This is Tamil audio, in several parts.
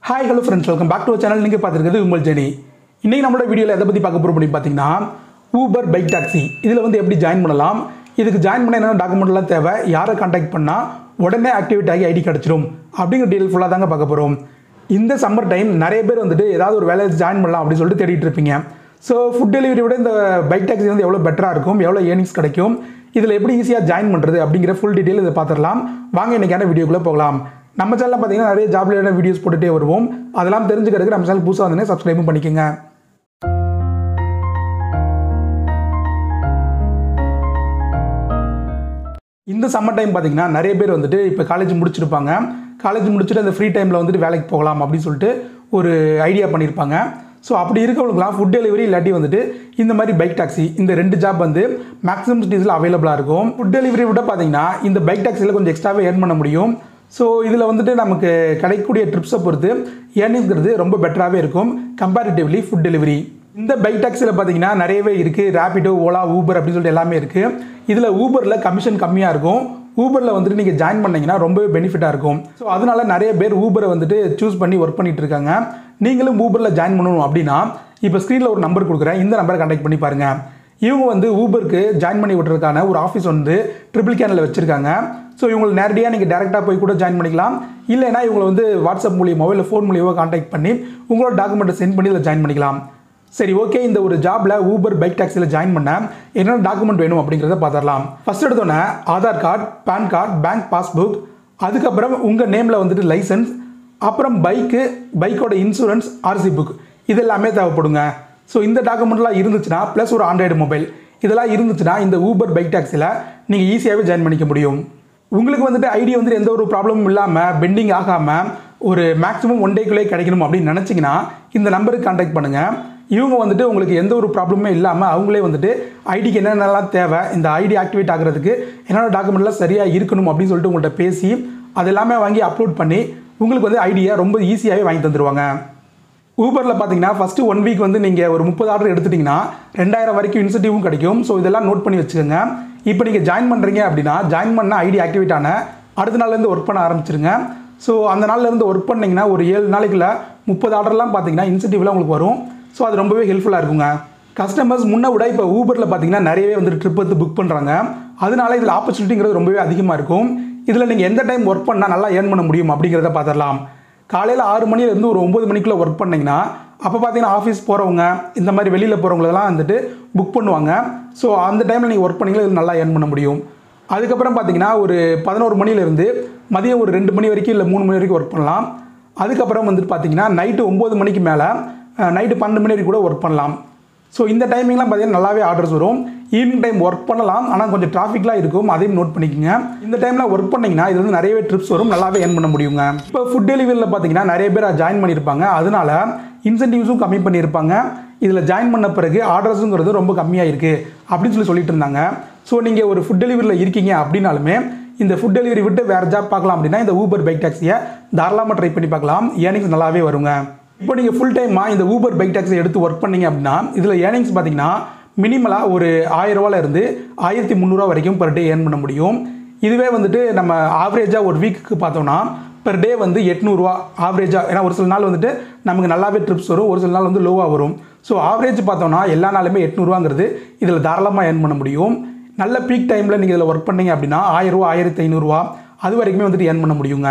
Hi hello friends, welcome back to channel. நீங்கள் பார்த்துருக்கிறது உங்கள் ஜெனி. இன்றைக்கி நம்மளோட வீடியோவில் எதை பற்றி பார்க்க போகிறோம் அப்படின்னு பார்த்தீங்கன்னா, ஊபர் பைக் டாக்ஸி இதில் வந்து எப்படி ஜாயின் பண்ணலாம், இதுக்கு ஜாயின் பண்ண என்னென்ன டாக்குமெண்ட்லாம் தேவை, யாரை கான்டாக்ட் பண்ணால் உடனே ஆக்டிவேட் ஆகி ஐடி கிடச்சிரும் அப்படிங்கிற டீட்டெயில் ஃபுல்லாக தாங்க பார்க்க போகிறோம். இந்த சம்மர் டைம் நிறைய பேர் வந்துட்டு ஏதாவது ஒரு வேலையை ஜாயின் பண்ணலாம் அப்படின்னு சொல்லிட்டு தேடிட்டு இருப்பீங்க. ஸோ ஃபுட் டெலிவரி விட இந்த பைக் டாக்ஸி வந்து எவ்வளோ பெட்டராக இருக்கும், எவ்வளோ ஏர்னிங்ஸ் கிடைக்கும், இதில் எப்படி ஈஸியாக ஜாயின் பண்ணுறது அப்படிங்கிற ஃபுல் டீட்டெயில் இதை பார்த்துடலாம். வாங்க இன்றைக்கான வீடியோக்குள்ளே போகலாம். நம்ம சேனலில் பார்த்தீங்கன்னா நிறைய ஜாப் ரிலேட்டட் வீடியோஸ் போட்டுகிட்டே வருவோம். அதெல்லாம் தெரிஞ்சுக்கிறதுக்கு நம்ம சேனல் புதுசாக வந்து சப்ஸ்கிரைபும் பண்ணிக்கோங்க. இந்த சம்மர் டைம் பார்த்தீங்கன்னா நிறைய பேர் வந்துட்டு இப்போ காலேஜ் முடிச்சிருப்பாங்க. காலேஜ் முடிச்சுட்டு அந்த ஃப்ரீ டைமில் வந்துட்டு வேலைக்கு போகலாம் அப்படின்னு சொல்லிட்டு ஒரு ஐடியா பண்ணியிருப்பாங்க. ஸோ அப்படி இருக்கவங்களுக்குலாம் ஃபுட் டெலிவரி இல்லாட்டி வந்துட்டு இந்த மாதிரி பைக் டாக்ஸி, இந்த ரெண்டு ஜாப் வந்து மேக்ஸிமம் சிட்டிஸில் அவைலபிளாக இருக்கும். ஃபுட் டெலிவரி விட பார்த்தீங்கன்னா இந்த பைக் டாக்ஸியில் கொஞ்சம் எக்ஸ்ட்ராவே ஏர்ன் பண்ண முடியும். ஸோ இதில் வந்துட்டு நமக்கு கிடைக்கக்கூடிய ட்ரிப்ஸை பொறுத்து ஏர்னிங்கிறது ரொம்ப பெட்டராகவே இருக்கும் கம்பேரிட்டிவ்லி ஃபுட் டெலிவரி. இந்த பைக் டாக்ஸியில் பார்த்தீங்கன்னா நிறையவே இருக்குது. ரேபிடோ, ஓலா, ஊபர் அப்படின்னு சொல்லிட்டு எல்லாமே இருக்குது. இதில் ஊபரில் கமிஷன் கம்மியாக இருக்கும். ஊபரில் வந்துட்டு நீங்கள் ஜாயின் பண்ணிங்கன்னா ரொம்பவே பெனிஃபிட்டாக இருக்கும். ஸோ அதனால நிறைய பேர் ஊபரை வந்துட்டு சூஸ் பண்ணி ஒர்க் பண்ணிட்டு இருக்காங்க. நீங்களும் ஊபரில் ஜாயின் பண்ணணும் அப்படின்னா இப்போ ஸ்க்ரீனில் ஒரு நம்பர் கொடுக்குறேன், இந்த நம்பரை கான்டாக்ட் பண்ணி பாருங்கள். இவங்க வந்து ஊபருக்கு ஜாயின் பண்ணி விட்டுறதுக்கான ஒரு ஆஃபீஸ் வந்து ட்ரிபிள் கேனில் வச்சுருக்காங்க. ஸோ இவங்களை நேரடியாக நீங்கள் டேரெக்டாக போய் கூட ஜாயின் பண்ணிக்கலாம். இல்லைனா இவங்களை வந்து வாட்ஸ்அப் மூலியமோ இல்லை ஃபோன் மூலியமோ கான்டாக்ட் பண்ணி உங்களோட டாக்குமெண்ட்டை சென்ட் பண்ணி இதில் ஜாயின் பண்ணிக்கலாம். சரி, ஓகே. இந்த ஒரு ஜாபில் ஊபர் பைக் டாக்ஸியில் ஜாயின் பண்ண என்னென்ன டாக்குமெண்ட் வேணும் அப்படிங்கிறத பார்த்துடலாம். ஃபர்ஸ்ட் எடுத்தோன்னே Aadhaar card, pan card, bank passbook, அதுக்கப்புறம் உங்கள் நேமில் வந்துட்டு லைசன்ஸ், அப்புறம் பைக்கோட இன்சூரன்ஸ், ஆர்சி புக், இது எல்லாமே தேவைப்படுங்க. ஸோ இந்த டாக்குமெண்ட்லாம் இருந்துச்சுன்னா ப்ளஸ் ஒரு ஆண்ட்ராய்டு மொபைல் இதெல்லாம் இருந்துச்சுன்னா இந்த ஊபர் பைக் டாக்ஸியில் நீங்கள் ஈஸியாகவே ஜாயின் பண்ணிக்க முடியும். உங்களுக்கு வந்துட்டு ஐடி வந்துட்டு எந்த ஒரு ப்ராப்ளமும் இல்லாமல் பெண்டிங் ஆகாமல் ஒரு மேக்ஸிமம் 1 டேக்குள்ளே கிடைக்கணும் அப்படின்னு நினச்சிங்கன்னா இந்த நம்பருக்கு கான்டாக்ட் பண்ணுங்கள். இவங்க வந்துட்டு உங்களுக்கு எந்த ஒரு ப்ராப்ளமே இல்லாமல் அவங்களே வந்துட்டு ஐடிக்கு என்னென்னலாம் தேவை, இந்த ஐடி ஆக்டிவேட் ஆகிறதுக்கு என்னென்ன டாக்குமெண்ட்லாம் சரியாக இருக்கணும் அப்படின்னு சொல்லிட்டு உங்கள்கிட்ட பேசி அது எல்லாமே வாங்கி அப்லோட் பண்ணி உங்களுக்கு வந்து ஐடியை ரொம்ப ஈஸியாகவே வாங்கி தந்துடுவாங்க. ஊபரில் பார்த்தீங்கன்னா ஃபஸ்ட்டு 1 வீக் வந்து நீங்கள் ஒரு 30 ஆர்டர் எடுத்துட்டிங்கன்னா 2000 வரைக்கும் இன்சென்டிவும் கிடைக்கும். ஸோ இதெல்லாம் நோட் பண்ணி வச்சுக்கோங்க. இப்போ நீங்கள் ஜாயின் பண்ணுறீங்க அப்படின்னா ஜாயின் பண்ண ஐடி ஆக்டிவேட் ஆன அடுத்த நாள்லேருந்து ஒர்க் பண்ண ஆரம்பிச்சிருங்க. ஸோ அந்த நாள்லேருந்து ஒர்க் பண்ணிங்கன்னா ஒரு 7 நாளைக்குள்ள 30 ஆர்டர்லாம் பார்த்தீங்கன்னா இன்சென்டிவ்லாம் உங்களுக்கு வரும். ஸோ அது ரொம்பவே ஹெல்ப்ஃபுல்லாக இருக்குங்க. கஸ்டமர்ஸ் முன்ன விட இப்போ ஊபரில் பார்த்தீங்கன்னா நிறையவே வந்துட்டு ட்ரிப் வந்து புக் பண்ணுறாங்க. அதனால இதில் ஆப்பர்ச்சுனிட்டிங்கிறது ரொம்பவே அதிகமாக இருக்கும். இதில் நீங்கள் எந்த டைம் ஒர்க் பண்ணால் நல்லா ஏர்ன் பண்ண முடியும் அப்படிங்கிறத பார்த்துடலாம். காலையில் 6 மணிலேருந்து ஒரு 9 மணிக்குள்ளே ஒர்க் பண்ணிங்கன்னா அப்போ பார்த்தீங்கன்னா ஆஃபீஸ் போகிறவங்க, இந்த மாதிரி வெளியில் போகிறவங்களெல்லாம் வந்துட்டு புக் பண்ணுவாங்க. ஸோ அந்த டைமில் நீங்கள் ஒர்க் பண்ணிங்கன்னா இதில் நல்லா ஏர்ன் பண்ண முடியும். அதுக்கப்புறம் பார்த்தீங்கன்னா ஒரு 11 மணிலேருந்து மதியம் ஒரு 2 மணி வரைக்கும் இல்லை 3 மணி வரைக்கும் ஒர்க் பண்ணலாம். அதுக்கப்புறம் வந்துட்டு பார்த்தீங்கன்னா நைட்டு 9 மணிக்கு மேலே நைட்டு 12 மணி வரைக்கும் கூட ஒர்க் பண்ணலாம். ஸோ இந்த டைமிங்லாம் பார்த்தீங்கன்னா நல்லாவே ஆர்டர்ஸ் வரும். ஈவினிங் டைம் ஒர்க் பண்ணலாம், ஆனால் கொஞ்சம் டிராஃபிக்லாம் இருக்கும், அதையும் நோட் பண்ணிக்கோங்க. இந்த டைமில் ஒர்க் பண்ணிங்கன்னா இது வந்து நிறையவே ட்ரிப்ஸ் வரும், நல்லாவே ஏர்ன் பண்ண முடியுங்க. இப்போ ஃபுட் டெலிவரியில் பார்த்தீங்கன்னா நிறைய பேர் ஜாயின் பண்ணியிருப்பாங்க. அதனால இன்சென்டிவ்ஸும் கம்மி பண்ணியிருப்பாங்க. இதில் ஜாயின் பண்ண பிறகு ஆர்டர்ஸுங்கிறது ரொம்ப கம்மியாக இருக்குது அப்படின்னு சொல்லிட்டு இருந்தாங்க. ஸோ நீங்கள் ஒரு ஃபுட் டெலிவரியில் இருக்கீங்க அப்படின்னாலுமே இந்த ஃபுட் டெலிவரி விட்டு வேறு ஜாப் பார்க்கலாம் அப்படின்னா இந்த ஊபர் பைக் டாக்ஸியை தாராளமாக ட்ரை பண்ணி பார்க்கலாம். ஏர்னிங்ஸ் நல்லாவே வருங்க. இப்போ நீங்கள் ஃபுல் டைமாக இந்த ஊபர் பைக் டாக்ஸி எடுத்து ஒர்க் பண்ணீங்க அப்படின்னா இதில் ஏர்னிங்ஸ் பார்த்தீங்கன்னா மினிமலாக ஒரு 1000 ரூபாயிலிருந்து 1300 வரைக்கும் பர் டே ஏர்ன் பண்ண முடியும். இதுவே வந்துட்டு நம்ம ஆவரேஜாக ஒரு வீக்குக்கு பார்த்தோம்னா பெர் டே வந்து 800 ஆவரேஜாக. ஏன்னா ஒரு சில நாள் வந்துட்டு நமக்கு நல்லாவே ட்ரிப்ஸ் வரும், ஒரு சில நாள் வந்து லோவாக வரும். ஸோ ஆவரேஜ் பார்த்தோம்னா எல்லா நாளுமே 800 இதில் தாராளமாக ஏர்ன் பண்ண முடியும். நல்ல பீக் டைமில் நீங்கள் இதில் ஒர்க் பண்ணீங்க அப்படின்னா 1000 1500 அது வரைக்குமே வந்துட்டு ஏர்ன் பண்ண முடியுங்க.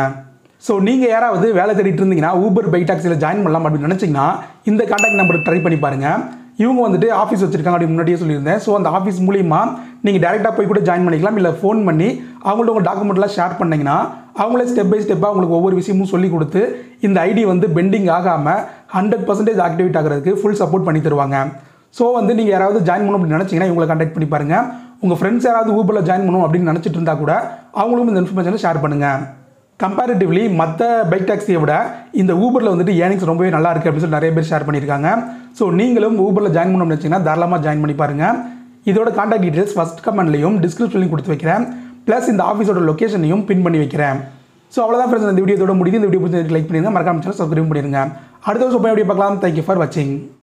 ஸோ நீங்கள் யாராவது வேலை தேடிட்டு இருந்தீங்கன்னா ஊபர் பைக் டாக்ஸியில் ஜாயின் பண்ணலாம் அப்படின்னு நினச்சிங்கன்னா இந்த கான்டாக்ட் நம்பருக்கு ட்ரை பண்ணி பாருங்கள். இவங்க வந்துட்டு ஆஃபீஸ் வச்சிருக்காங்க அப்படின்னு முன்னாடியே சொல்லியிருந்தேன். ஸோ அந்த ஆஃபீஸ் மூலிமா நீங்கள் டேரெக்டாக போய் கூட ஜாயின் பண்ணிக்கலாம். இல்லை ஃபோன் பண்ணி அவங்கள்ட்ட உங்கள் டாக்குமெண்ட்லாம் ஷேர் பண்ணிங்கன்னா அவங்களே ஸ்டெப் பை ஸ்டெப்பாக உங்களுக்கு ஒவ்வொரு விஷயமும் சொல்லி கொடுத்து இந்த ஐடி வந்து பெண்டிங் ஆகாமல் 100% ஆக்டிவேட் ஆகிறதுக்கு ஃபுல் சப்போர்ட் பண்ணி தருவாங்க. ஸோ வந்து நீங்கள் யாராவது ஜாயின் பண்ணணும் அப்படின்னு நினச்சிங்கன்னா இவங்களை கான்டாக்ட் பண்ணி பாருங்கள். உங்கள் ஃப்ரெண்ட்ஸ் யாராவது ஊபரில் ஜாயின் பண்ணணும் அப்படின்னு நினச்சிட்டு இருந்தால் கூட அவங்களும் இந்த இன்ஃபர்மேஷனை ஷேர் பண்ணுங்கள். கம்பேரிட்டிவ்லி மற்ற பைக் டாக்ஸியை விட இந்த ஊபரில் வந்துட்டு ஏர்னிங்ஸ் ரொம்பவே நல்லா இருக்குது அப்படின்னு சொல்லி நிறைய பேர் ஷேர் பண்ணியிருக்காங்க. ஸோ நீங்களும் ஊபரில் ஜாயின் பண்ணணும்னு நினச்சிங்கன்னா தாராளமாக ஜாயின் பண்ணி பாருங்கள். இதோட கான்டாக்ட் டீட்டெயில்ஸ் ஃபஸ்ட் கமெண்ட்லையும் டிஸ்கிரிப்ஷன்லையும் கொடுத்து வைக்கிறேன். ப்ளஸ் இந்த ஆஃபீஸோட லொக்கேஷனையும் பின் பண்ணி வைக்கிறேன். ஸோ அவ்வளோதான் ஃப்ரெண்ட்ஸ், இந்த வீடியோட முடியுது. இந்த வீடியோ பிடிச்சி லைக் பண்ணிடுங்க, மறக்காம சேனல் சப்ஸ்கிரைப் பண்ணிடுங்க. அடுத்த வருஷம் வீடியோ பார்க்கலாம். தேங்க்யூ ஃபார் வாட்சிங்.